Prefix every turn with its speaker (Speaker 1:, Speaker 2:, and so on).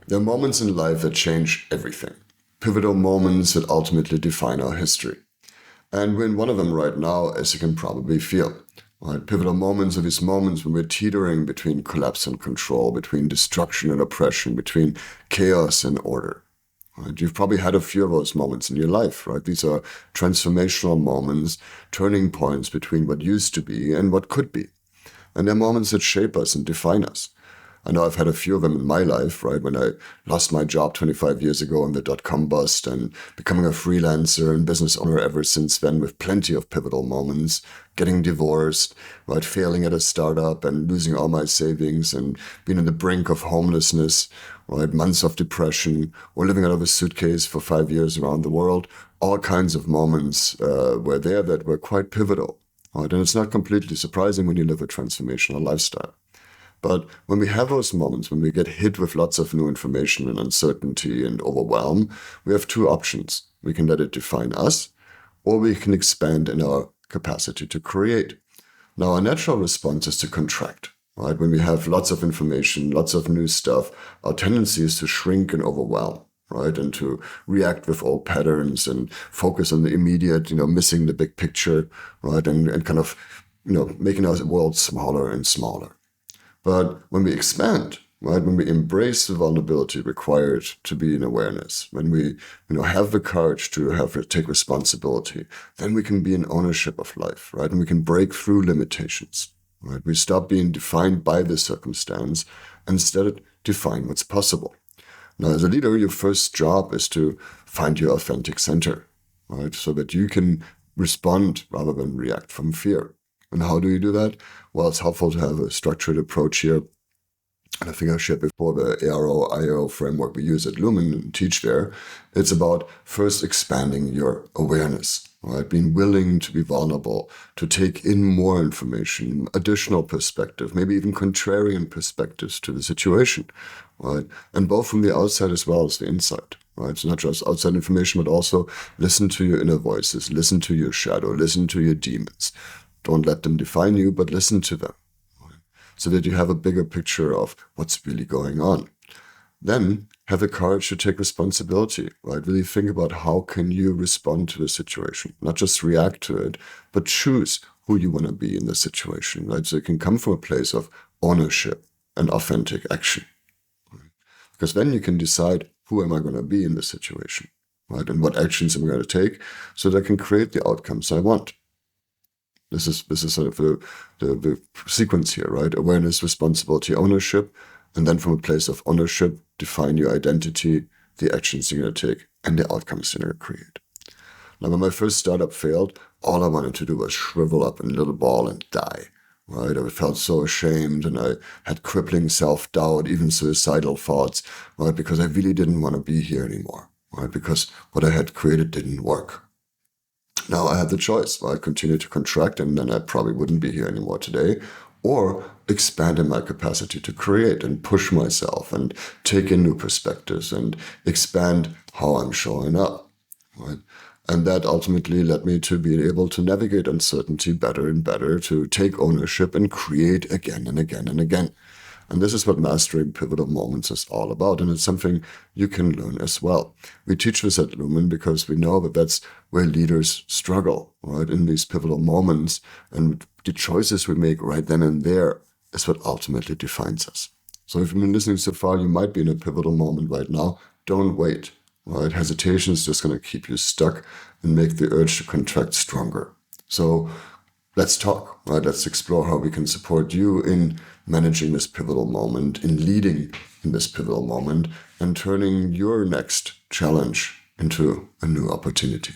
Speaker 1: There are moments in life that change everything. Pivotal moments that ultimately define our history. And we're in one of them right now, as you can probably feel. Right? Pivotal moments are these moments when we're teetering between collapse and control, between destruction and oppression, between chaos and order. Right? You've probably had a few of those moments in your life, right? These are transformational moments, turning points between what used to be and what could be. And they're moments that shape us and define us. I know I've had a few of them in my life, right? When I lost my job 25 years ago in the dot-com bust and becoming a freelancer and business owner ever since then with plenty of pivotal moments, getting divorced, right? Failing at a startup and losing all my savings and being on the brink of homelessness, right? Months of depression or living out of a suitcase for 5 years around the world. All kinds of moments were there that were quite pivotal, right? And it's not completely surprising when you live a transformational lifestyle. But when we have those moments, when we get hit with lots of new information and uncertainty and overwhelm, we have two options. We can let it define us, or we can expand in our capacity to create. Now, our natural response is to contract, right? When we have lots of information, lots of new stuff, our tendency is to shrink and overwhelm, right? And to react with old patterns and focus on the immediate, missing the big picture, right? And kind of, making our world smaller and smaller. But when we expand, right, when we embrace the vulnerability required to be in awareness, when we have the courage to take responsibility, then we can be in ownership of life, right? And we can break through limitations, right? We stop being defined by the circumstance and instead define what's possible. Now, as a leader, your first job is to find your authentic center, right? So that you can respond rather than react from fear. And how do you do that? Well, it's helpful to have a structured approach here. And I think I shared before the ARO-IO framework we use at Lumen and teach there. It's about first expanding your awareness, right? Being willing to be vulnerable, to take in more information, additional perspective, maybe even contrarian perspectives to the situation, right? And both from the outside as well as the inside, right? So not just outside information, but also listen to your inner voices, listen to your shadow, listen to your demons. Don't let them define you, but listen to them, right? So that you have a bigger picture of what's really going on. Then have the courage to take responsibility, right? Really think about how can you respond to the situation, not just react to it, but choose who you want to be in the situation, right? So it can come from a place of ownership and authentic action, right? Because then you can decide who am I going to be in this situation, right? And what actions am I going to take so that I can create the outcomes I want. This is sort of the sequence here, right? Awareness, responsibility, ownership. And then from a place of ownership, define your identity, the actions you're going to take, and the outcomes you're going to create. Now, when my first startup failed, all I wanted to do was shrivel up in a little ball and die, right? I felt so ashamed and I had crippling self-doubt, even suicidal thoughts, right? Because I really didn't want to be here anymore, right? Because what I had created didn't work. Now I had the choice. I'd continue to contract and then I probably wouldn't be here anymore today, or expand in my capacity to create and push myself and take in new perspectives and expand how I'm showing up, right? And that ultimately led me to being able to navigate uncertainty better and better, to take ownership and create again and again and again. And this is what mastering pivotal moments is all about. And it's something you can learn as well. We teach this at Lumen because we know that that's where leaders struggle, right? In these pivotal moments. And the choices we make right then and there is what ultimately defines us. So if you've been listening so far, you might be in a pivotal moment right now. Don't wait, right? Hesitation is just going to keep you stuck and make the urge to contract stronger. So let's talk, right? Let's explore how we can support you in managing this pivotal moment, in leading in this pivotal moment, and turning your next challenge into a new opportunity.